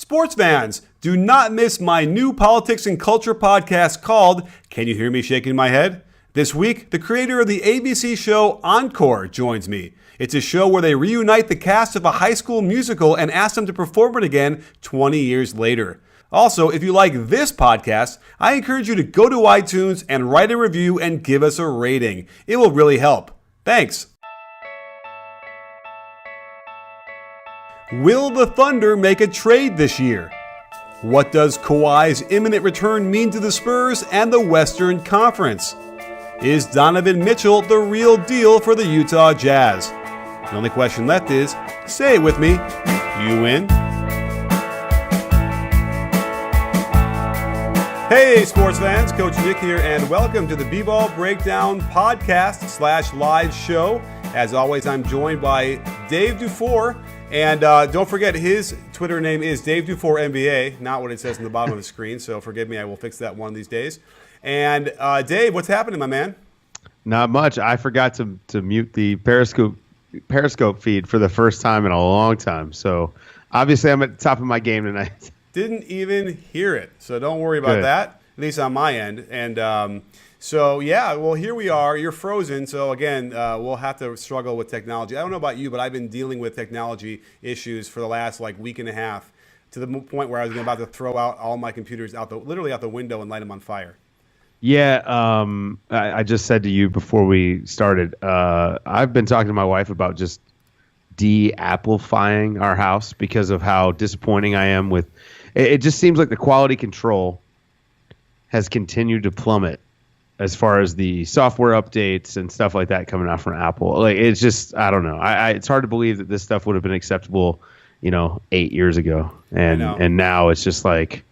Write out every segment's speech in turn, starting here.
Sports fans, do not miss my new politics and culture podcast called Can You Hear Me Shaking My Head? This week, the creator of the ABC show Encore joins me. It's a show where they reunite the cast of a high school musical and ask them to perform it again 20 years later. Also, if you like this podcast, I encourage you to go to iTunes and write a review and give us a rating. It will really help. Thanks. Will the Thunder make a trade this year? What does Kawhi's imminent return mean to the Spurs and the Western Conference? Is Donovan Mitchell the real deal for the Utah Jazz? The only question left is, say it with me, you win? Hey sports fans, Coach Nick here, and welcome to the B-Ball Breakdown podcast / live show. As always, I'm joined by Dave Dufour. And don't forget, his Twitter name is Dave Dufour NBA, not what it says on the bottom of the screen. So forgive me, I will fix that one of these days. And Dave, what's happening, my man? Not much. I forgot to mute the Periscope feed for the first time in a long time. So obviously, I'm at the top of my game tonight. Didn't even hear it, so don't worry about that. At least on my end. And so, yeah, well, here we are. You're frozen. So, again, we'll have to struggle with technology. I don't know about you, but I've been dealing with technology issues for the last, week and a half to the point where I was about to throw out all my computers literally out the window and light them on fire. Yeah, I just said to you before we started, I've been talking to my wife about just de-applifying our house because of how disappointing I am with it. It just seems like the quality control has continued to plummet as far as the software updates and stuff like that coming out from Apple. It's just, I don't know. It's hard to believe that this stuff would have been acceptable, 8 years ago. And now it's just like,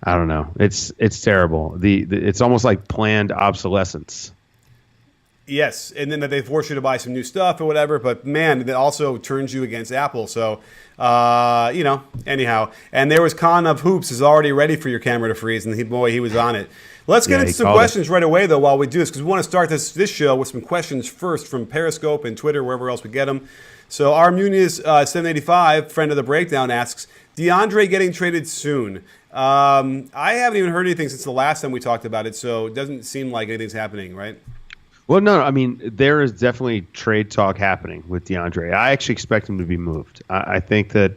I don't know. It's terrible. It's almost like planned obsolescence. Yes, and then that they force you to buy some new stuff or whatever. But, man, that also turns you against Apple. So, anyhow. And there was Con of Hoops is already ready for your camera to freeze, and he was on it. Let's get into some questions right away, though, while we do this, because we want to start this show with some questions first from Periscope and Twitter, wherever else we get them. So our Muniz 785, friend of the Breakdown, asks, DeAndre getting traded soon? I haven't even heard anything since the last time we talked about it, so it doesn't seem like anything's happening, right? Well, no, I mean, there is definitely trade talk happening with DeAndre. I actually expect him to be moved. I think that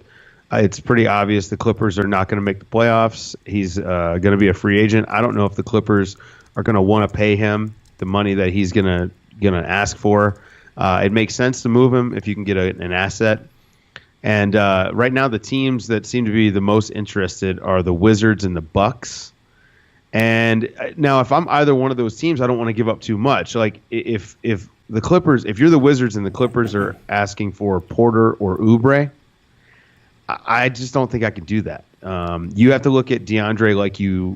it's pretty obvious the Clippers are not going to make the playoffs. He's going to be a free agent. I don't know if the Clippers are going to want to pay him the money that he's going to ask for. It makes sense to move him if you can get an asset. And right now, the teams that seem to be the most interested are the Wizards and the Bucks. And now, if I'm either one of those teams, I don't want to give up too much. Like if the Clippers, if you're the Wizards and the Clippers are asking for Porter or Oubre, I just don't think I could do that. You have to look at DeAndre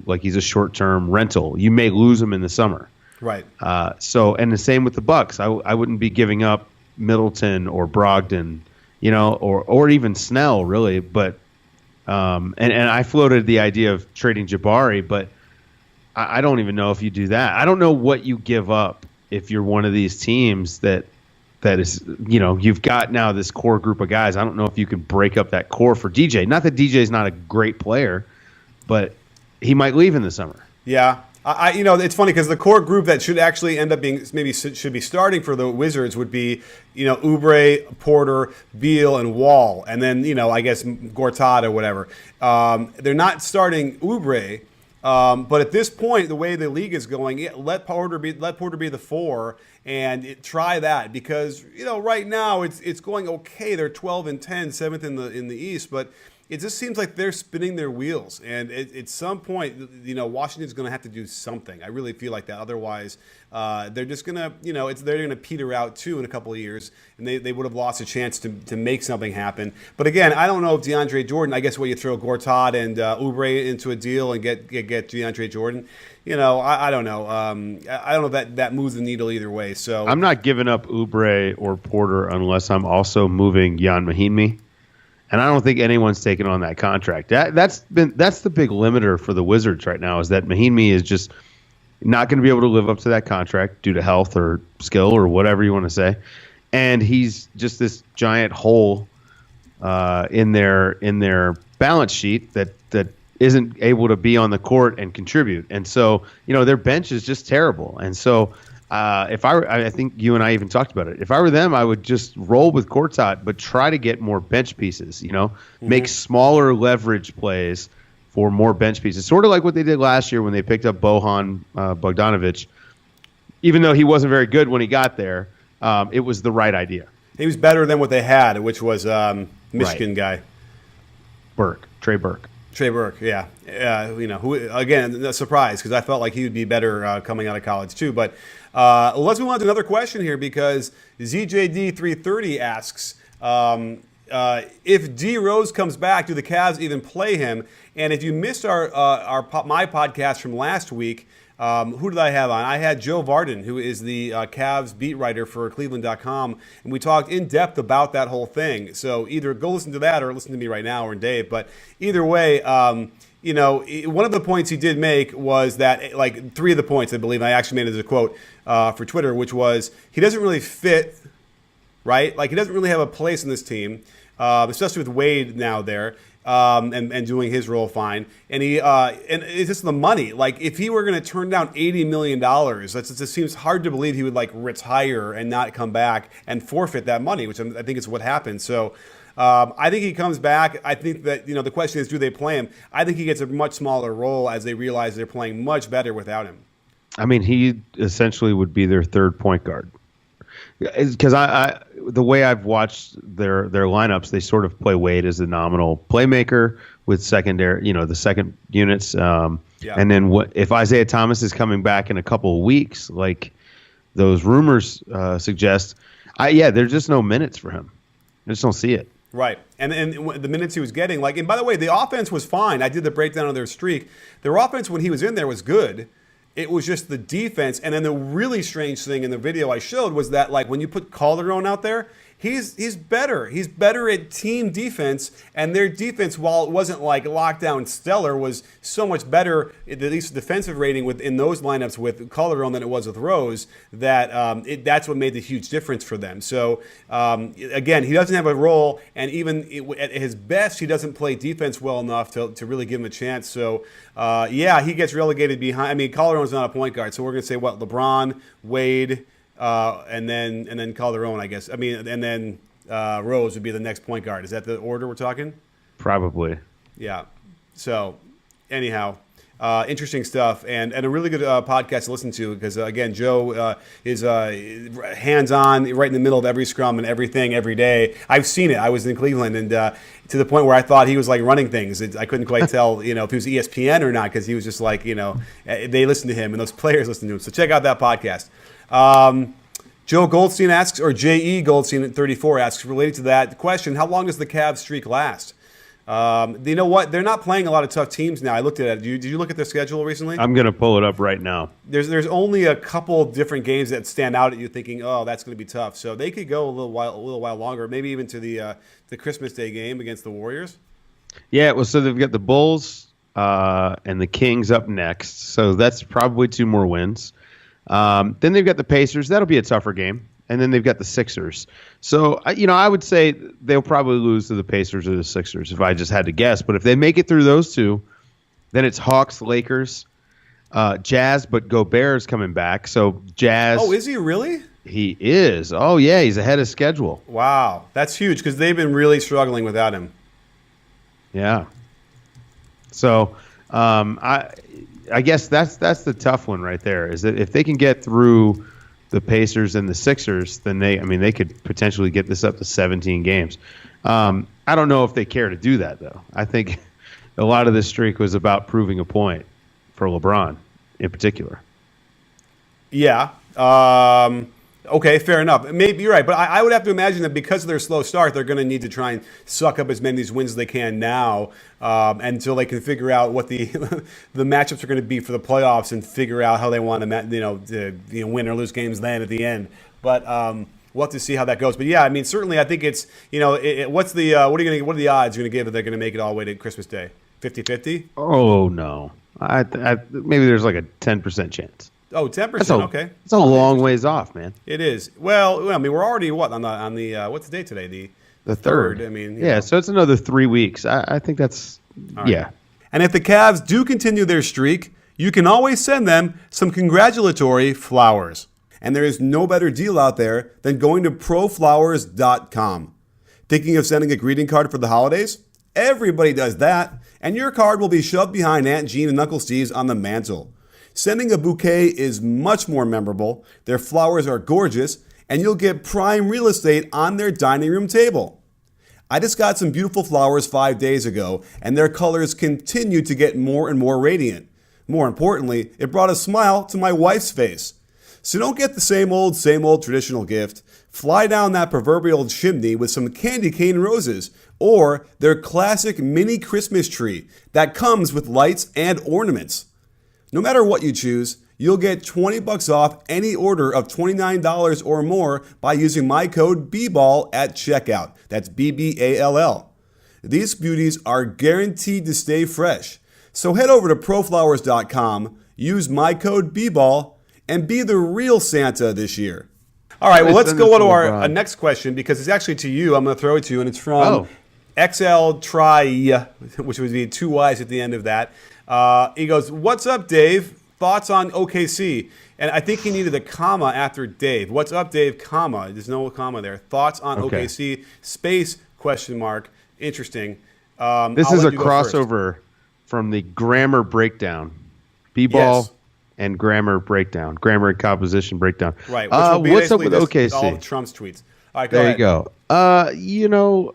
like he's a short-term rental. You may lose him in the summer. Right. And the same with the Bucks. I wouldn't be giving up Middleton or Brogdon, or even Snell, really. But and I floated the idea of trading Jabari, but I don't even know if you do that. I don't know what you give up if you're one of these teams that is, you've got now this core group of guys. I don't know if you can break up that core for DJ. Not that DJ is not a great player, but he might leave in the summer. Yeah. It's funny because the core group that should actually end up being should be starting for the Wizards would be, Oubre, Porter, Beal, and Wall, and then I guess Gortat or whatever. They're not starting Oubre, but at this point, the way the league is going, let Porter be the 4 and try that because right now it's going okay. They're 12-10, 7th in the East, but it just seems like they're spinning their wheels. And at some point, Washington's going to have to do something. I really feel like that. Otherwise, they're just going to, they're going to peter out too in a couple of years, and they would have lost a chance to make something happen. But again, I don't know if DeAndre Jordan, I guess you throw Gortat and Oubre into a deal and get DeAndre Jordan. I don't know. I don't know if that moves the needle either way. So I'm not giving up Oubre or Porter unless I'm also moving Jan Mahinmi. And I don't think anyone's taken on that contract. That's the big limiter for the Wizards right now is that Mahinmi is just not going to be able to live up to that contract due to health or skill or whatever you want to say. And he's just this giant hole in their balance sheet that isn't able to be on the court and contribute. And so, their bench is just terrible. And so I think you and I even talked about it. If I were them, I would just roll with Gortat, but try to get more bench pieces, make smaller leverage plays for more bench pieces. Sort of like what they did last year when they picked up Bojan Bogdanovic. Even though he wasn't very good when he got there, it was the right idea. He was better than what they had, which was Michigan guy. Trey Burke. Trey Burke, yeah. Who, again, a surprise because I felt like he would be better coming out of college too. But let's move on to another question here because ZJD330 asks, if D Rose comes back, do the Cavs even play him? And if you missed my podcast from last week, who did I have on? I had Joe Vardon, who is the Cavs beat writer for Cleveland.com, and we talked in depth about that whole thing. So either go listen to that or listen to me right now or Dave. But either way, one of the points he did make was that, like, three of the points, I believe, I actually made it as a quote for Twitter, which was he doesn't really fit, right? Like, he doesn't really have a place in this team, especially with Wade now there. And doing his role fine, and it's just the money. Like, if he were going to turn down $80 million, it just seems hard to believe he would retire and not come back and forfeit that money, which I think is what happened. So I think he comes back. I think that the question is, do they play him? I think he gets a much smaller role as they realize they're playing much better without him. I mean, he essentially would be their third point guard. Because the way I've watched their lineups, they sort of play Wade as the nominal playmaker with secondary, the second units. And then if Isaiah Thomas is coming back in a couple of weeks, like those rumors suggest, there's just no minutes for him. I just don't see it. Right. And the minutes he was getting, and by the way, the offense was fine. I did the breakdown of their streak. Their offense when he was in there was good. It was just the defense. And then the really strange thing in the video I showed was that, when you put Calderon out there, he's better. He's better at team defense. And their defense, while it wasn't lockdown stellar, was so much better, at least defensive rating in those lineups with Calderon than it was with Rose, that that's what made the huge difference for them. So, again, he doesn't have a role. And even at his best, he doesn't play defense well enough to really give him a chance. So, he gets relegated behind. I mean, Calderon's not a point guard. So we're going to say, LeBron, Wade, and then Calderon, I guess. I mean, and then Rose would be the next point guard. Is that the order we're talking? Probably. Yeah. So, anyhow, interesting stuff and a really good podcast to listen to because, again, Joe is hands-on right in the middle of every scrum and everything every day. I've seen it. I was in Cleveland and to the point where I thought he was running things. I couldn't quite tell, if he was ESPN or not because he was just they listened to him and those players listened to him. So check out that podcast. Joe Goldstein asks, or J.E. Goldstein at 34 asks, related to that question, how long does the Cavs streak last? You know what? They're not playing a lot of tough teams now. I looked at it. Did you look at their schedule recently? I'm going to pull it up right now. There's only a couple different games that stand out at you thinking, oh, that's going to be tough. So they could go a little while longer, maybe even to the Christmas Day game against the Warriors. Yeah, well, so they've got the Bulls and the Kings up next. So that's probably 2 more wins. Then they've got the Pacers. That'll be a tougher game. And then they've got the Sixers. So, I would say they'll probably lose to the Pacers or the Sixers if I just had to guess. But if they make it through those two, then it's Hawks, Lakers, Jazz, but Gobert's coming back. So Jazz. Oh, is he really? He is. Oh, yeah, he's ahead of schedule. Wow. That's huge because they've been really struggling without him. Yeah. So I guess that's the tough one right there is that if they can get through the Pacers and the Sixers, then they could potentially get this up to 17 games. I don't know if they care to do that, though. I think a lot of this streak was about proving a point for LeBron in particular. Yeah. Okay, fair enough. Maybe you're right, but I would have to imagine that because of their slow start, they're going to need to try and suck up as many of these wins as they can now until they can figure out what the the matchups are going to be for the playoffs and figure out how they want to win or lose games then at the end. But we'll have to see how that goes. But yeah, I mean, certainly, I think it's what are the odds you're going to give that they're going to make it all the way to Christmas Day? 50-50? Oh no, maybe there's like a 10% chance. Oh, 10%. Okay, it's a long ways off, man. It is. Well, I mean, we're already on the what's the date today? The third. I mean, yeah, so it's another 3 weeks. I think that's, yeah. And if the Cavs do continue their streak, you can always send them some congratulatory flowers. And there is no better deal out there than going to proflowers.com. Thinking of sending a greeting card for the holidays? Everybody does that, and your card will be shoved behind Aunt Jean and Uncle Steve's on the mantle. Sending a bouquet is much more memorable, their flowers are gorgeous, and you'll get prime real estate on their dining room table. I just got some beautiful flowers 5 days ago, and their colors continue to get more and more radiant. More importantly, it brought a smile to my wife's face. So don't get the same old traditional gift. Fly down that proverbial chimney with some candy cane roses or their classic mini Christmas tree that comes with lights and ornaments. No matter what you choose, you'll get $20 off any order of $29 or more by using my code BBALL at checkout. That's BBALL. These beauties are guaranteed to stay fresh. So head over to proflowers.com, use my code BBALL, and be the real Santa this year. All right, well, let's go on to our next question because it's actually to you. I'm going to throw it to you, and it's from XL Try, which would be 2 Y's at the end of that. He goes, "What's up, Dave? Thoughts on OKC?" And I think he needed a comma after Dave. What's up, Dave? Comma. There's no comma there. Thoughts on OKC? Space, question mark. Interesting. This is a crossover from the grammar breakdown. B-ball and grammar breakdown. Grammar and composition breakdown. Right. Which will be what's up with OKC? All of Trump's tweets. All right, go ahead. There you go.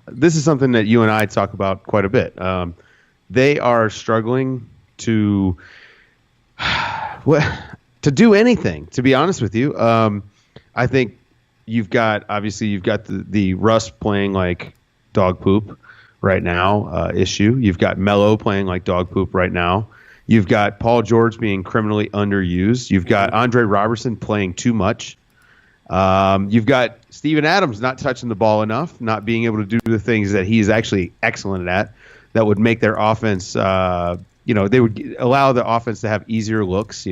This is something that you and I talk about quite a bit. They are struggling to do anything, to be honest with you. I think you've got the Russ playing like dog poop right now issue. You've got Melo playing like dog poop right now. You've got Paul George being criminally underused. You've got Andre Robertson playing too much. You've got Steven Adams not touching the ball enough, not being able to do the things that he's actually excellent at that would make their offense, they would allow the offense to have easier looks,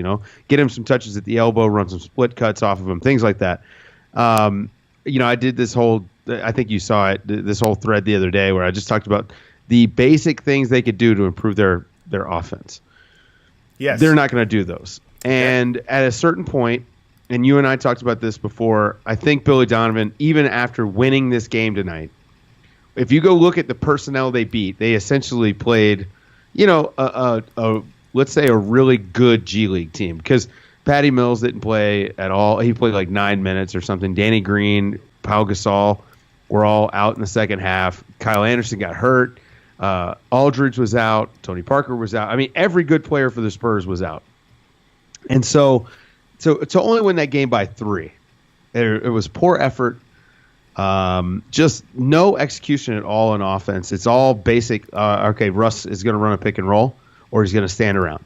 get him some touches at the elbow, run some split cuts off of him, things like that. I did this whole, I think you saw it, this whole thread the other day where I just talked about the basic things they could do to improve their offense. Yes. They're not going to do those. And at a certain point, and you and I talked about this before, I think Billy Donovan, even after winning this game tonight, if you go look at the personnel they beat, they essentially played, let's say a really good G League team because Patty Mills didn't play at all. He played like 9 minutes or something. Danny Green, Pau Gasol were all out in the second half. Kyle Anderson got hurt. Aldridge was out. Tony Parker was out. I mean, every good player for the Spurs was out. And so to only win that game by 3, it was poor effort. Just no execution at all in offense. It's all basic. Russ is going to run a pick and roll, or he's going to stand around.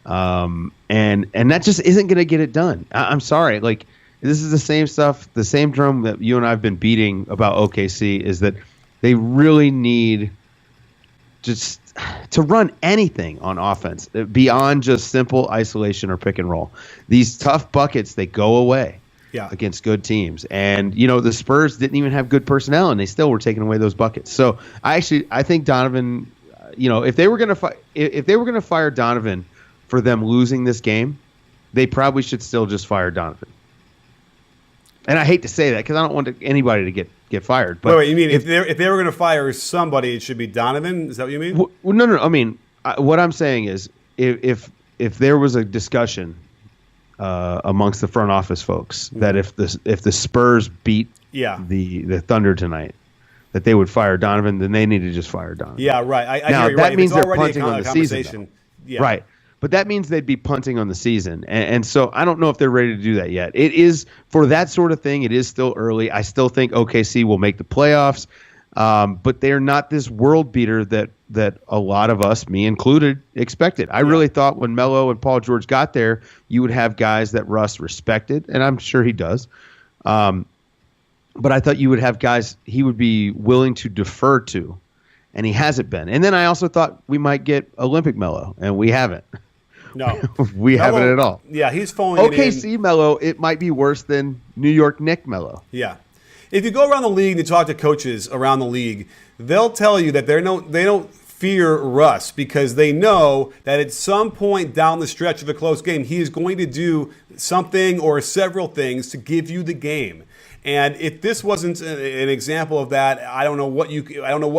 And that just isn't going to get it done. I'm sorry. Like, this is the same stuff, the same drum that you and I have been beating about OKC is that they really need just to run anything on offense beyond just simple isolation or pick and roll. These tough buckets, they go away against good teams. And, the Spurs didn't even have good personnel, and they still were taking away those buckets. So I think Donovan, if they were going to fire Donovan for them losing this game, they probably should still just fire Donovan. And I hate to say that because I don't want anybody to get fired. But wait, you mean if they were going to fire somebody, it should be Donovan? Is that what you mean? Well, no. I mean, what I'm saying is if there was a discussion amongst the front office folks that if the Spurs beat the Thunder tonight, that they would fire Donovan, then they need to just fire Donovan. Yeah, right. I now, hear you that right. means they're punting on the season. Yeah. Right. But that means they'd be punting on the season. And so I don't know if they're ready to do that yet. It is, for that sort of thing, it is still early. I still think OKC will make the playoffs. But they're not this world beater that a lot of us, me included, expected. I really thought when Melo and Paul George got there, you would have guys that Russ respected, and I'm sure he does. But I thought you would have guys he would be willing to defer to, and he hasn't been. And then I also thought we might get Olympic Melo, and we haven't. No. We haven't at all. Yeah, he's falling OKC Melo, it might be worse than New York Knick Melo. Yeah. if you go around the league and you talk to coaches around the league, they'll tell you that they don't fear Russ because they know that at some point down the stretch of a close game, he is going to do something or several things to give you the game. And if this wasn't an example of that, I don't know what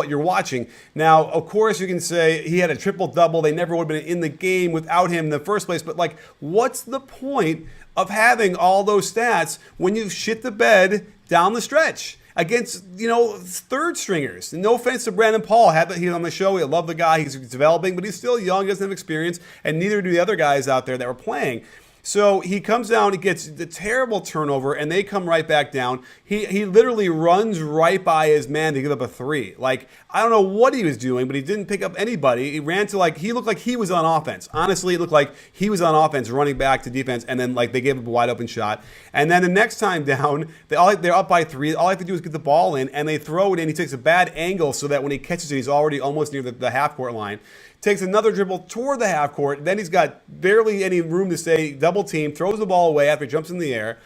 you're watching. Now, of course, you can say he had a triple-double. They never would have been in the game without him in the first place. But, like, what's the point of having all those stats when you shit the bed down the stretch against, third stringers? No offense to Brandon Paul. Had he on the show. We love the guy. He's developing, but he's still young, doesn't have experience, and neither do the other guys out there that were playing. So he comes down, he gets the terrible turnover, and they come right back down. He literally runs right by his man to give up a three. Like, I don't know what he was doing, but he didn't pick up anybody. He ran to, he looked like he was on offense. Honestly, it looked like he was on offense, running back to defense, and then, they gave up a wide open shot. And then the next time down, they're up by three. All I have to do is get the ball in, and they throw it in. He takes a bad angle so that when he catches it, he's already almost near the half-court line. Takes another dribble toward the half court. Then he's got barely any room to stay double team, throws the ball away after he jumps in the air,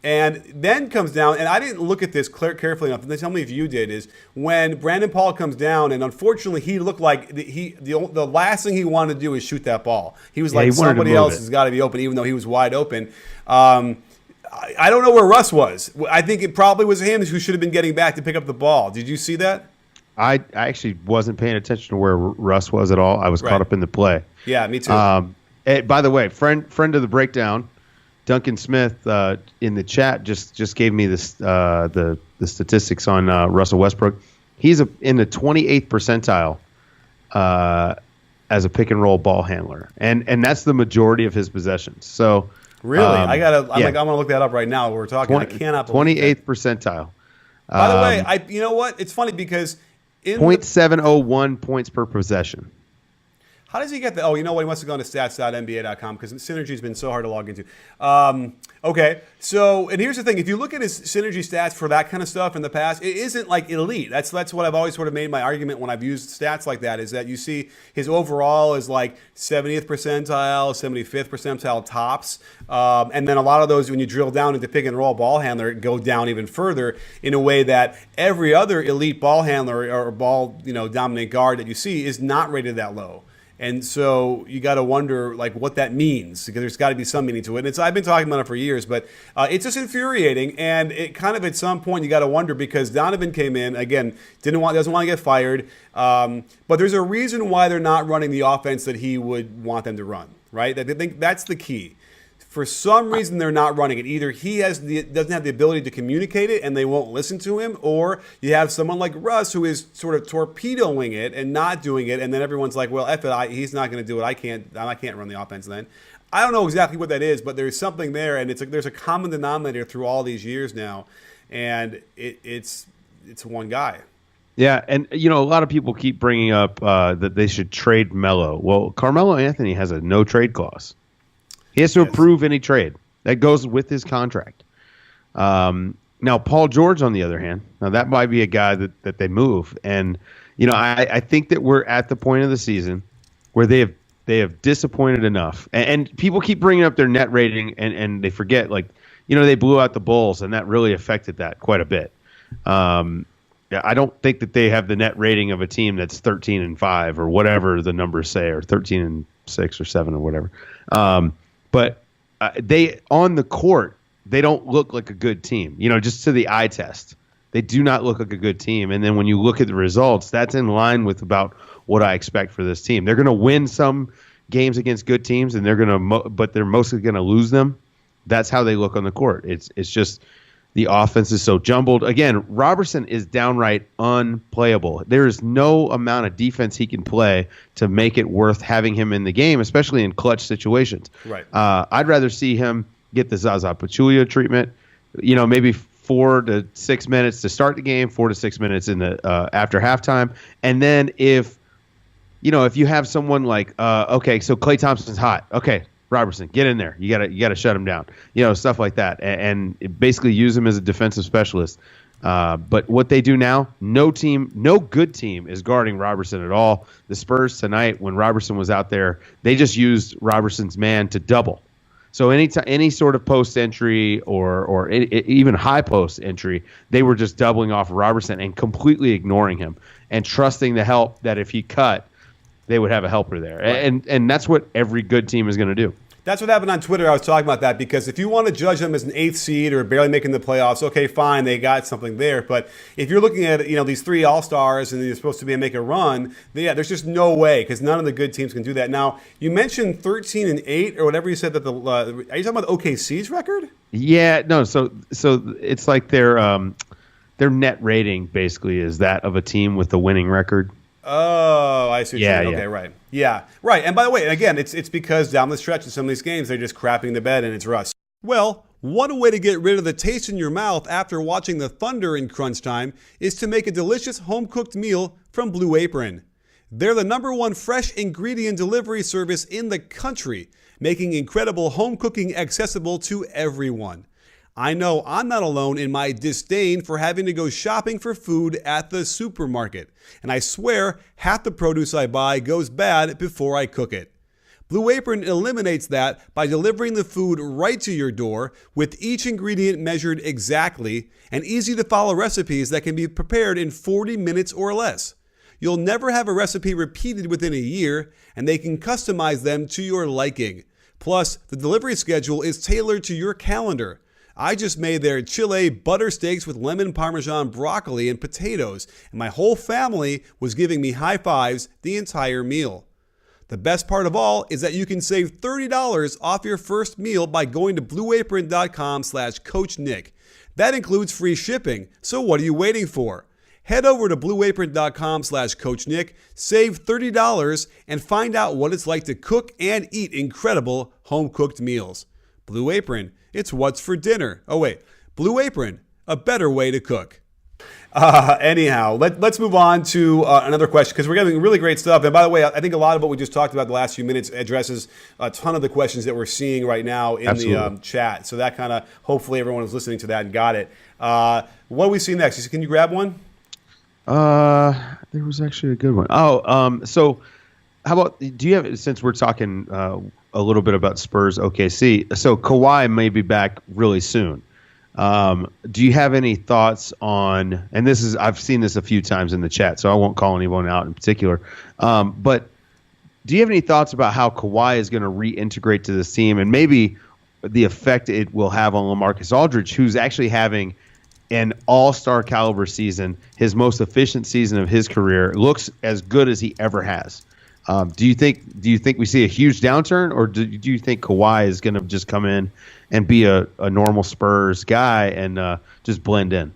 and then comes down. And I didn't look at this carefully enough. And tell me if you did. Is when Brandon Paul comes down, and unfortunately he looked like the last thing he wanted to do is shoot that ball. He was like, somebody else has got to be open, even though he was wide open. I don't know where Russ was. I think it probably was him who should have been getting back to pick up the ball. Did you see that? I actually wasn't paying attention to where Russ was at all. I was caught up in the play. Yeah, me too. By the way, friend of the breakdown, Duncan Smith in the chat just gave me this the statistics on Russell Westbrook. He's in the 28th percentile as a pick and roll ball handler, and that's the majority of his possessions. So really, I'm gonna look that up right now. We're talking. I cannot believe 28th percentile. By the way, you know what? It's funny because. 0.701 points per possession. How does he get that? Oh, you know what? He must have gone to stats.nba.com because Synergy's been so hard to log into. Okay, so, and here's the thing. If you look at his Synergy stats for that kind of stuff in the past, it isn't elite. That's what I've always sort of made my argument when I've used stats like that, is that you see his overall is 70th percentile, 75th percentile tops. And then a lot of those, when you drill down into pick and roll ball handler, go down even further in a way that every other elite ball handler or ball, dominant guard that you see is not rated that low. And so you got to wonder what that means, because there's got to be some meaning to it. And I've been talking about it for years, but it's just infuriating. And it kind of at some point you got to wonder, because Donovan came in again, doesn't want to get fired, but there's a reason why they're not running the offense that he would want them to run, right? I think that's the key. For some reason, they're not running it. Either he doesn't have the ability to communicate it and they won't listen to him, or you have someone like Russ who is sort of torpedoing it and not doing it, and then everyone's like, well, F it, he's not going to do it. I can't run the offense then. I don't know exactly what that is, but there's something there, and there's a common denominator through all these years now, and it's one guy. Yeah, and a lot of people keep bringing up that they should trade Melo. Well, Carmelo Anthony has a no-trade clause. He has to approve any trade. That goes with his contract. Now, Paul George, on the other hand, that might be a guy that they move. And, I think that we're at the point of the season where they have disappointed enough. And people keep bringing up their net rating, and they forget, they blew out the Bulls, and that really affected that quite a bit. I don't think that they have the net rating of a team that's 13-5 or whatever the numbers say, or 13-6 or 7 or whatever. But they, on the court, they don't look like a good team. Just to the eye test, they do not look like a good team. And then when you look at the results, that's in line with about what I expect for this team. They're going to win some games against good teams, and but they're mostly going to lose them. That's how they look on the court. It's just the offense is so jumbled. Again, Robertson is downright unplayable. There is no amount of defense he can play to make it worth having him in the game, especially in clutch situations. Right. I'd rather see him get the Zaza Pachulia treatment, maybe 4 to 6 minutes to start the game, 4 to 6 minutes in the after halftime. And then if you have someone like, okay, so Klay Thompson's hot. Okay, Robertson, get in there. You gotta shut him down. Stuff like that, and basically use him as a defensive specialist. But what they do now, no good team is guarding Robertson at all. The Spurs tonight, when Robertson was out there, they just used Robertson's man to double. So any sort of post entry or even high post entry, they were just doubling off Robertson and completely ignoring him and trusting the help that if he cut, they would have a helper there. Right. And that's what every good team is going to do. That's what happened on Twitter. I was talking about that because if you want to judge them as an 8th seed or barely making the playoffs, okay, fine, they got something there. But if you're looking at these 3 All-Stars and you're supposed to make a run, there's just no way because none of the good teams can do that. Now, you mentioned 13-8 or whatever you said that are you talking about OKC's record? Yeah, no. So it's like their net rating basically is that of a team with a winning record. Oh, I see. Yeah, okay, right. Yeah, right. And by the way, again, it's because down the stretch in some of these games, they're just crapping the bed and it's rust. Well, one way to get rid of the taste in your mouth after watching the Thunder in crunch time is to make a delicious home-cooked meal from Blue Apron. They're the #1 fresh ingredient delivery service in the country, making incredible home cooking accessible to everyone. I know I'm not alone in my disdain for having to go shopping for food at the supermarket, and I swear half the produce I buy goes bad before I cook it. Blue Apron eliminates that by delivering the food right to your door with each ingredient measured exactly and easy to follow recipes that can be prepared in 40 minutes or less. You'll never have a recipe repeated within a year, and they can customize them to your liking. Plus, the delivery schedule is tailored to your calendar. I just made their Chile butter steaks with lemon parmesan broccoli and potatoes, and my whole family was giving me high fives the entire meal. The best part of all is that you can save $30 off your first meal by going to blueapron.com/CoachNick. That includes free shipping, so what are you waiting for? Head over to blueapron.com/CoachNick, save $30, and find out what it's like to cook and eat incredible home-cooked meals. Blue Apron, it's what's for dinner. Oh wait, Blue Apron, a better way to cook. Anyhow, let's move on to another question because we're getting really great stuff. And by the way, I think a lot of what we just talked about the last few minutes addresses a ton of the questions that we're seeing right now in the chat. So that kind of, hopefully everyone was listening to that and got it. What do we see next? Can you grab one? There was actually a good one. So how about, do you have, since we're talking a little bit about Spurs OKC, so Kawhi may be back really soon. Do you have any thoughts on, and this is, I've seen this a few times in the chat, so I won't call anyone out in particular, but do you have any thoughts about how Kawhi is going to reintegrate to this team and maybe the effect it will have on LaMarcus Aldridge, who's actually having an all-star caliber season, his most efficient season of his career, looks as good as he ever has? Do you think we see a huge downturn, or do you think Kawhi is going to just come in and be a normal Spurs guy and just blend in?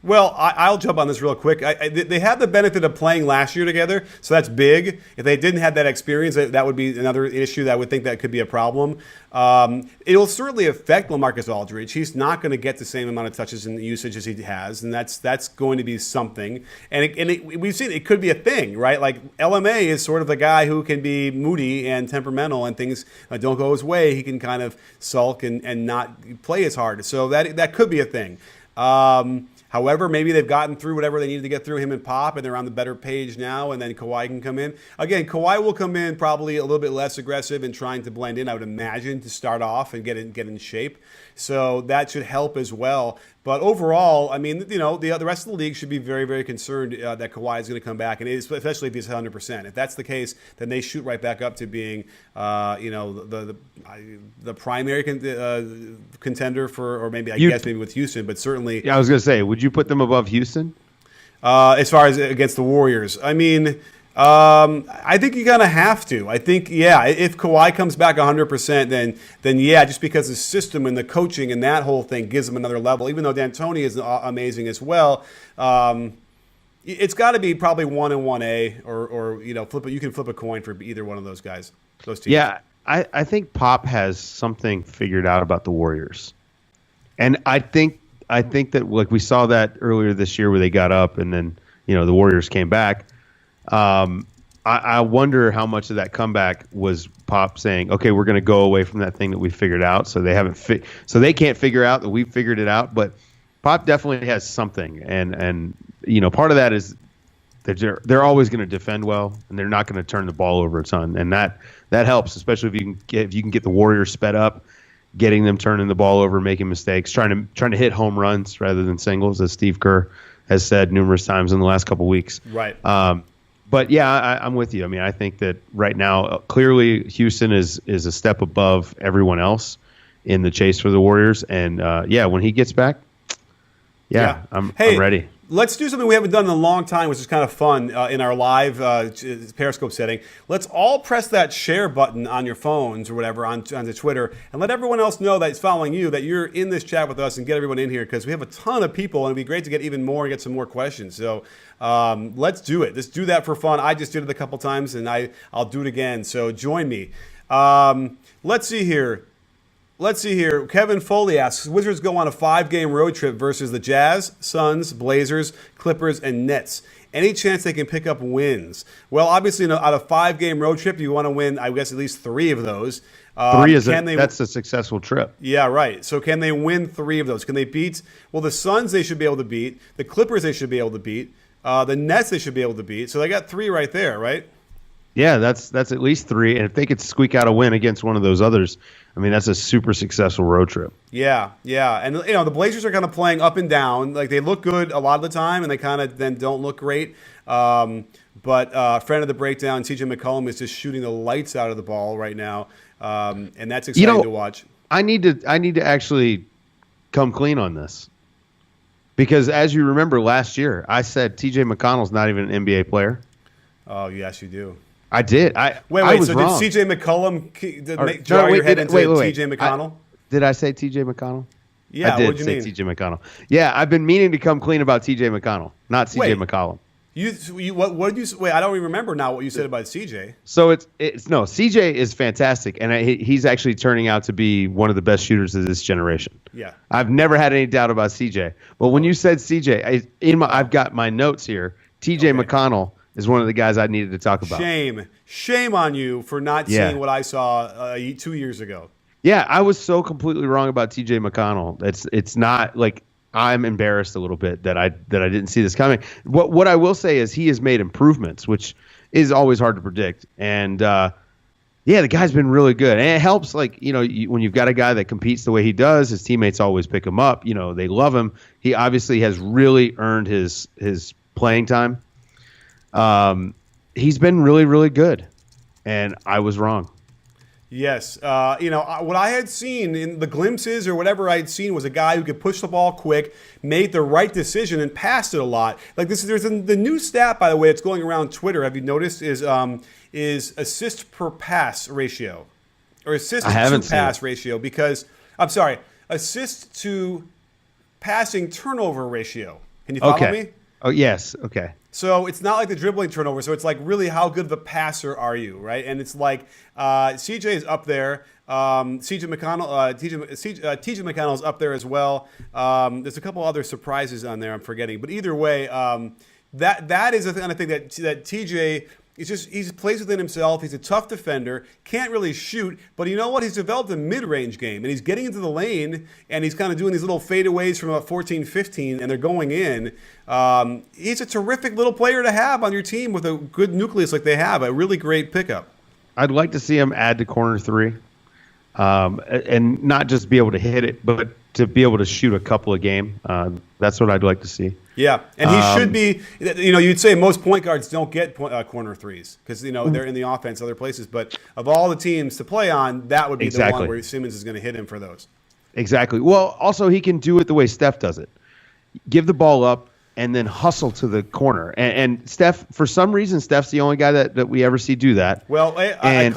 Well, I'll jump on this real quick. They have the benefit of playing last year together, so that's big. If they didn't have that experience, that would be another issue that I would think that could be a problem. It'll certainly affect LaMarcus Aldridge. He's not going to get the same amount of touches and usage as he has, and that's going to be something. And we've seen it could be a thing, right? Like LMA is sort of the guy who can be moody and temperamental, and things don't go his way. He can kind of sulk and not play as hard. So that could be a thing. However, maybe they've gotten through whatever they needed to get through, him and Pop, and they're on the better page now, and then Kawhi can come in. Again, Kawhi will come in probably a little bit less aggressive and trying to blend in, I would imagine, to start off and get in shape. So that should help as well. But overall, I mean, the rest of the league should be very, very concerned that Kawhi is going to come back, and especially if he's 100%. If that's the case, then they shoot right back up to being, the primary contender for, or maybe maybe with Houston, but certainly. Yeah, I was going to say, would you put them above Houston? As far as against the Warriors, I mean. I think you're going to have to. I think, if Kawhi comes back 100%, then just because the system and the coaching and that whole thing gives him another level, even though D'Antoni is amazing as well, it's got to be probably 1 and 1A or flip it. You can flip a coin for either one of those guys, those teams. Yeah, I think Pop has something figured out about the Warriors. And I think that, like, we saw that earlier this year where they got up and then, the Warriors came back. I wonder how much of that comeback was Pop saying, "Okay, we're going to go away from that thing that we figured out." So they haven't so they can't figure out that we figured it out. But Pop definitely has something, and part of that is They're always going to defend well, and they're not going to turn the ball over a ton, and that helps, especially if you can get the Warriors sped up, getting them turning the ball over, making mistakes, trying to hit home runs rather than singles, as Steve Kerr has said numerous times in the last couple of weeks. Right. But yeah, I'm with you. I mean, I think that right now, clearly Houston is a step above everyone else in the chase for the Warriors, and when he gets back, I'm ready. Let's do something we haven't done in a long time, which is kind of fun in our live Periscope setting. Let's all press that share button on your phones or whatever on the Twitter and let everyone else know that's following you that you're in this chat with us and get everyone in here because we have a ton of people and it'd be great to get even more and get some more questions. So let's do it. Let's do that for fun. I just did it a couple times and I'll do it again. So join me. Let's see here. Kevin Foley asks, Wizards go on a 5-game road trip versus the Jazz, Suns, Blazers, Clippers, and Nets. Any chance they can pick up wins? Well, obviously, out of 5-game road trip, you want to win, I guess, at least 3 of those. That's a successful trip. Yeah, right. So can they win 3 of those? Can they beat? Well, the Suns they should be able to beat. The Clippers they should be able to beat. The Nets they should be able to beat. So they got 3 right there, right? Yeah, that's at least 3. And if they could squeak out a win against one of those others, I mean, that's a super successful road trip. Yeah. And, the Blazers are kind of playing up and down. Like, they look good a lot of the time, and they kind of then don't look great. But friend of the breakdown, TJ McCollum, is just shooting the lights out of the ball right now. And that's exciting to watch. I need to actually come clean on this. Because as you remember last year, I said TJ McConnell's not even an NBA player. Oh, yes, you do. I did. Wait. Was so wrong. did CJ McCollum draw your head into TJ McConnell? Did I say TJ McConnell? Yeah, I did what did you say mean? TJ McConnell. Yeah, I've been meaning to come clean about TJ McConnell, not CJ McCollum. What did you? Wait, I don't even remember now what you said about CJ. So it's CJ is fantastic, and he's actually turning out to be one of the best shooters of this generation. Yeah, I've never had any doubt about CJ. But when you said CJ, I've got my notes here. TJ McConnell is one of the guys I needed to talk about. Shame on you for not seeing what I saw 2 years ago. Yeah, I was so completely wrong about TJ McConnell. It's not like I'm embarrassed a little bit that I didn't see this coming. What I will say is he has made improvements, which is always hard to predict. And the guy's been really good. And it helps, like, when you've got a guy that competes the way he does, his teammates always pick him up. They love him. He obviously has really earned his playing time. He's been really, really good, and I was wrong. Yes. What I had seen in the glimpses or whatever I had seen was a guy who could push the ball quick, made the right decision, and passed it a lot. Like there's the new stat, by the way, it's going around Twitter. Have you noticed is assist per pass ratio or assist to pass ratio? Because assist to passing turnover ratio. Can you follow me? Oh, yes. Okay. So it's not like the dribbling turnover. So it's like really how good of a passer are you, right? And it's like CJ is up there. TJ McConnell is up there as well. There's a couple other surprises on there I'm forgetting. But either way, that is the kind of thing that TJ he plays within himself. He's a tough defender, can't really shoot, but you know what? He's developed a mid-range game, and he's getting into the lane, and he's kind of doing these little fadeaways from about 14, 15, and they're going in. He's a terrific little player to have on your team with a good nucleus like they have, a really great pickup. I'd like to see him add to corner 3, and not just be able to hit it, but to be able to shoot a couple a game. That's what I'd like to see. Yeah, and he should be. You'd say most point guards don't get corner threes because they're in the offense other places. But of all the teams to play on, that would be the one where Simmons is going to hit him for those. Exactly. Well, also he can do it the way Steph does it: give the ball up and then hustle to the corner. And Steph, for some reason, Steph's the only guy that we ever see do that. Well, I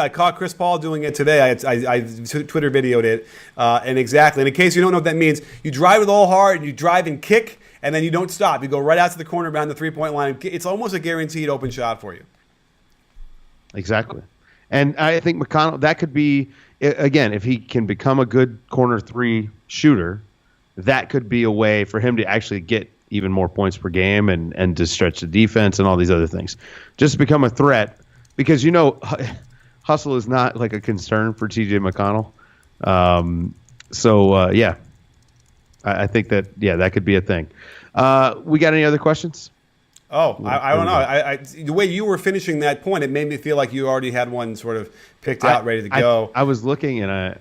caught Chris Paul doing it today. I Twitter videoed it, and exactly. And in case you don't know what that means, you drive with all hard, and you drive and kick. And then you don't stop. You go right out to the corner behind the three-point line. It's almost a guaranteed open shot for you. Exactly. And I think McConnell, that could be, again, if he can become a good corner 3 shooter, that could be a way for him to actually get even more points per game and to stretch the defense and all these other things. Just become a threat because, hustle is not like a concern for TJ McConnell. I think that could be a thing. We got any other questions? Oh, I don't know. The way you were finishing that point, it made me feel like you already had one sort of picked out, ready to go. I was looking and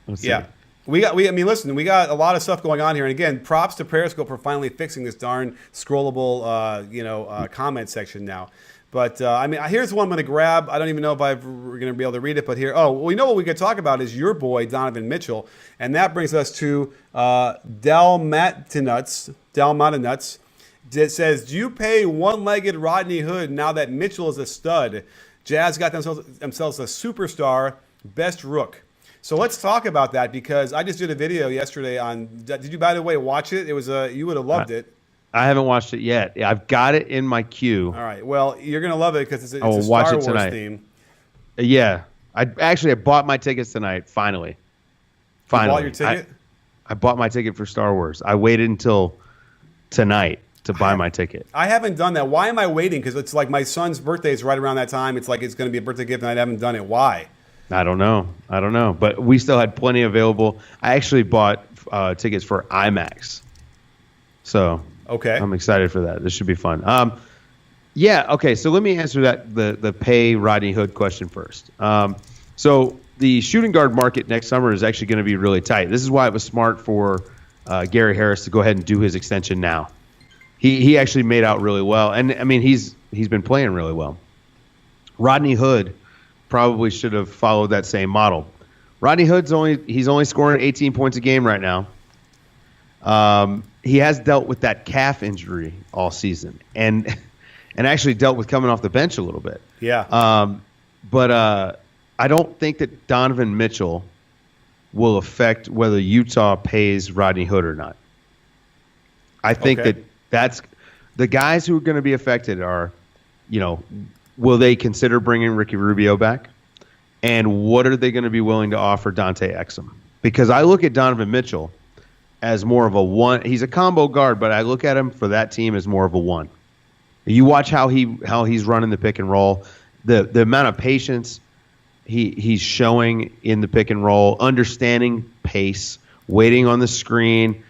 let's see. Yeah. I mean, listen, we got a lot of stuff going on here. And again, props to Periscope for finally fixing this darn scrollable, comment section now. But, I mean, here's one I'm going to grab. I don't even know if we're going to be able to read it, but here. Oh, well, you know what we could talk about is your boy, Donovan Mitchell. And that brings us to Dalmatinuts. It says, do you pay one-legged Rodney Hood now that Mitchell is a stud? Jazz got themselves a superstar, best rook. So let's talk about that because I just did a video yesterday on. Did you, by the way, watch it? It was you would have loved it. I haven't watched it yet. I've got it in my queue. All right. Well, you're gonna love it because it's a Star Wars theme. Yeah, I bought my tickets tonight. Finally. You bought your ticket? I bought my ticket for Star Wars. I waited until tonight to buy my ticket. I haven't done that. Why am I waiting? Because it's like my son's birthday is right around that time. It's like it's going to be a birthday gift, and I haven't done it. Why? I don't know. But we still had plenty available. I actually bought tickets for IMAX. So okay, I'm excited for that. This should be fun. Yeah, okay. So let me answer the pay Rodney Hood question first. So the shooting guard market next summer is actually going to be really tight. This is why it was smart for Gary Harris to go ahead and do his extension now. He actually made out really well, and I mean he's been playing really well. Rodney Hood probably should have followed that same model. Rodney Hood's only scoring 18 points a game right now. He has dealt with that calf injury all season, and actually dealt with coming off the bench a little bit. Yeah. But I don't think that Donovan Mitchell will affect whether Utah pays Rodney Hood or not. I think that's the guys who are going to be affected are, will they consider bringing Ricky Rubio back? And what are they going to be willing to offer Dante Exum? Because I look at Donovan Mitchell as more of a one. He's a combo guard, but I look at him for that team as more of a one. You watch how he's running the pick and roll, the amount of patience he's showing in the pick and roll, understanding pace, waiting on the screen,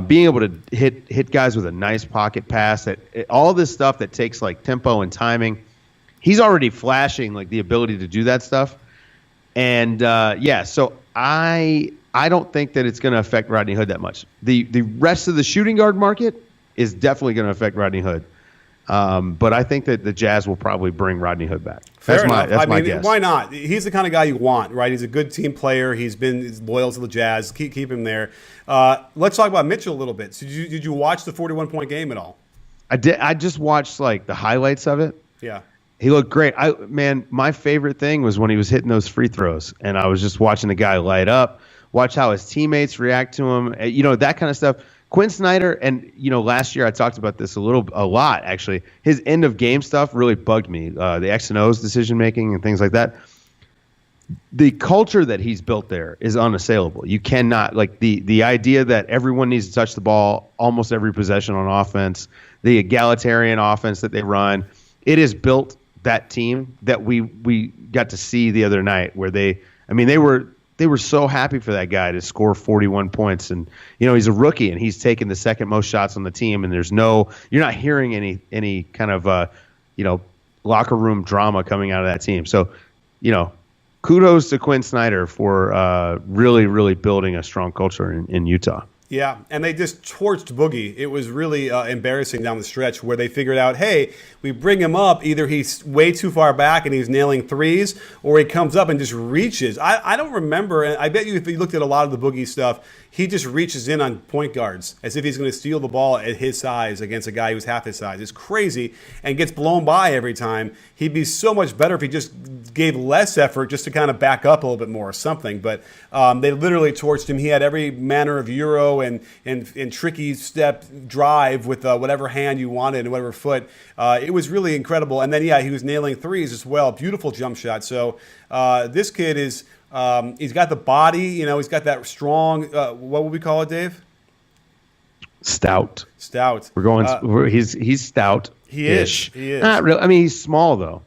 being able to hit guys with a nice pocket pass. All this stuff that takes like tempo and timing. He's already flashing like the ability to do that stuff. And so I don't think that it's going to affect Rodney Hood that much. The rest of the shooting guard market is definitely going to affect Rodney Hood. But I think that the Jazz will probably bring Rodney Hood back. That's my guess. Why not? He's the kind of guy you want, right? He's a good team player. He's loyal to the Jazz. Keep him there. Let's talk about Mitchell a little bit. So did you watch the 41-point game at all? I did. I just watched like the highlights of it. Yeah. He looked great. My favorite thing was when he was hitting those free throws, and I was just watching the guy light up, watch how his teammates react to him, that kind of stuff. Quinn Snyder, and last year I talked about this a lot actually. His end of game stuff really bugged me. The X and O's decision making and things like that. The culture that he's built there is unassailable. You cannot the idea that everyone needs to touch the ball almost every possession on offense, the egalitarian offense that they run. It has built that team that we got to see the other night where they were so happy for that guy to score 41 points. And, he's a rookie and he's taken the second most shots on the team. And you're not hearing any kind of, locker room drama coming out of that team. So, kudos to Quinn Snyder for really, really building a strong culture in Utah. Yeah, and they just torched Boogie. It was really embarrassing down the stretch where they figured out, hey, we bring him up, either he's way too far back and he's nailing threes, or he comes up and just reaches. I don't remember, and I bet you if you looked at a lot of the Boogie stuff, he just reaches in on point guards as if he's going to steal the ball at his size against a guy who's half his size. It's crazy and gets blown by every time. He'd be so much better if he just gave less effort just to kind of back up a little bit more or something. But they literally torched him. He had every manner of Euro and tricky step drive with whatever hand you wanted and whatever foot. It was really incredible. And then, he was nailing threes as well. Beautiful jump shot. So this kid is he's got the body, he's got that strong, what would we call it, Dave? Stout. We're going, he's stout. He is. Not really. I mean, he's small though.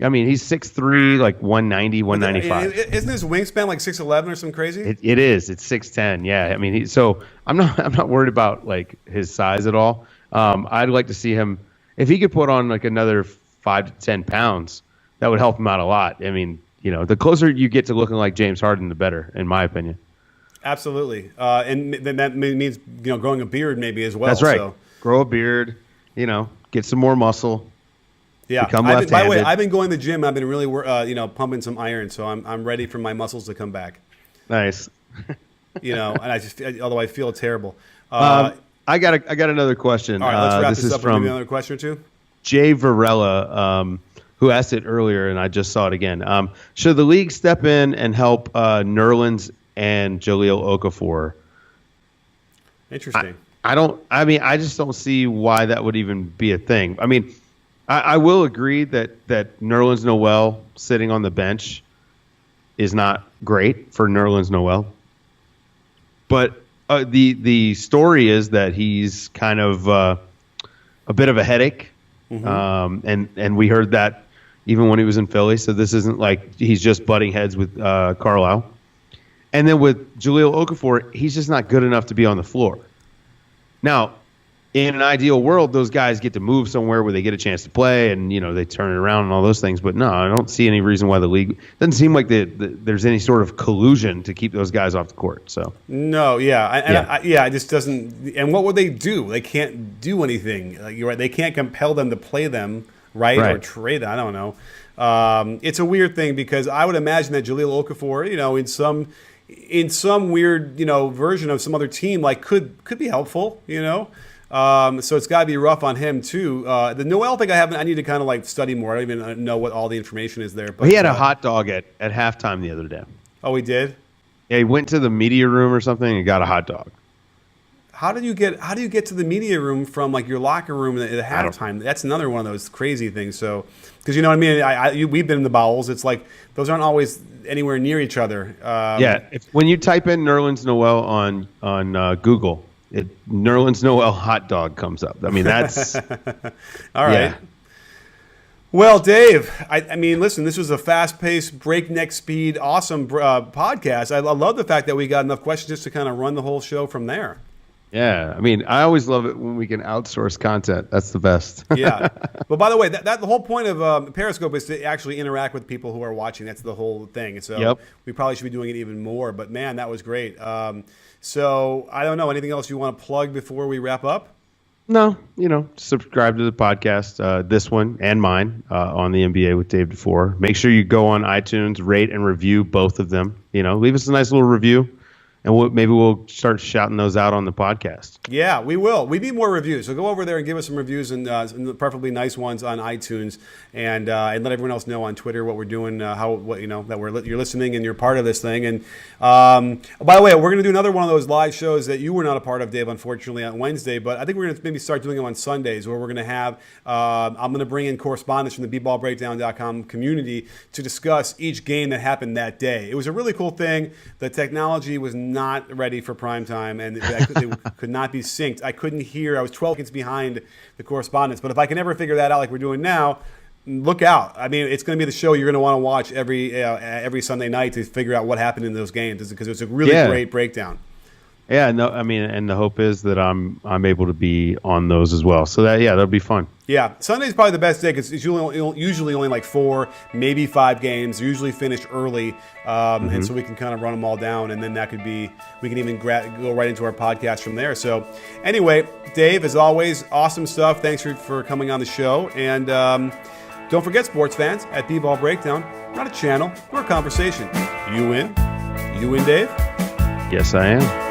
I mean, he's 6'3", like 190, 195. Isn't his wingspan like 6'11" or something crazy? It is. It's 6'10". Yeah. I mean, so I'm not worried about like his size at all. I'd like to see him. if he could put on like another 5 to 10 pounds, that would help him out a lot. I mean, the closer you get to looking like James Harden, the better, in my opinion. Absolutely. And then that means, growing a beard maybe as well. That's right. So. Grow a beard, get some more muscle. Yeah. Become by the way, left-handed. I've been going to the gym. I've been really, pumping some iron. So I'm ready for my muscles to come back. Nice. And although I feel terrible. I got another question. All right, let's wrap this this is up from and do another question or two. Jay Varela, who asked it earlier, and I just saw it again. Should the league step in and help Nerlens and Jahlil Okafor? Interesting. I just don't see why that would even be a thing. I mean, I will agree that Nerlens Noel sitting on the bench is not great for Nerlens Noel. But the story is that he's kind of a bit of a headache. Mm-hmm. And we heard that even when he was in Philly. So this isn't like he's just butting heads with Carlisle. And then with Jahlil Okafor, he's just not good enough to be on the floor. Now, in an ideal world, those guys get to move somewhere where they get a chance to play and, they turn it around and all those things. But no, I don't see any reason why the league doesn't seem like there's any sort of collusion to keep those guys off the court. So no, yeah. It just doesn't. And what would they do? They can't do anything. Like, you're right. They can't compel them to play them, right? Or trade them. I don't know. It's a weird thing because I would imagine that Jahlil Okafor, in some weird, version of some other team, like could be helpful, So it's got to be rough on him too. The Noel thing I need to kind of like study more. I don't even know what all the information is there. But he had a hot dog at halftime the other day. Oh, he did? Yeah, he went to the media room or something and got a hot dog. How do you get to the media room from like your locker room at halftime? That's another one of those crazy things. So, because you know what I mean, we've been in the bowels. It's like those aren't always anywhere near each other. When you type in Nerlens Noel on Google, Nerlens Noel hot dog comes up. I mean, that's all right. Yeah. Well, Dave, I mean, listen, this was a fast-paced, breakneck speed, awesome podcast. I love the fact that we got enough questions just to kind of run the whole show from there. Yeah, I mean, I always love it when we can outsource content. That's the best. Yeah. But by the way, that the whole point of Periscope is to actually interact with people who are watching. That's the whole thing. So we probably should be doing it even more. But, man, that was great. So I don't know. Anything else you want to plug before we wrap up? No, subscribe to the podcast, this one and mine, on the NBA with Dave DeFore. Make sure you go on iTunes, rate and review both of them. Leave us a nice little review. And maybe we'll start shouting those out on the podcast. Yeah, we will. We need more reviews. So go over there and give us some reviews, and preferably nice ones on iTunes, and let everyone else know on Twitter what we're doing, that you're listening and you're part of this thing. And by the way, we're going to do another one of those live shows that you were not a part of, Dave, unfortunately, on Wednesday. But I think we're going to maybe start doing them on Sundays, where we're going to have I'm going to bring in correspondents from the bballbreakdown.com community to discuss each game that happened that day. It was a really cool thing. The technology was not ready for prime time, and they could not be synced. I couldn't hear. I was 12 seconds behind the correspondence. But if I can ever figure that out like we're doing now, look out. I mean, it's going to be the show you're going to want to watch every Sunday night to figure out what happened in those games, because it's a really great breakdown. Yeah, no, I mean, and the hope is that I'm able to be on those as well. So that'll be fun. Yeah, Sunday's probably the best day because it's usually only like 4, maybe 5 games. They're usually finished early, and so we can kind of run them all down, and then we can even go right into our podcast from there. So anyway, Dave, as always, awesome stuff. Thanks for coming on the show, and don't forget, sports fans, at B-Ball Breakdown, we're not a channel, we're a conversation. You in, Dave? Yes, I am.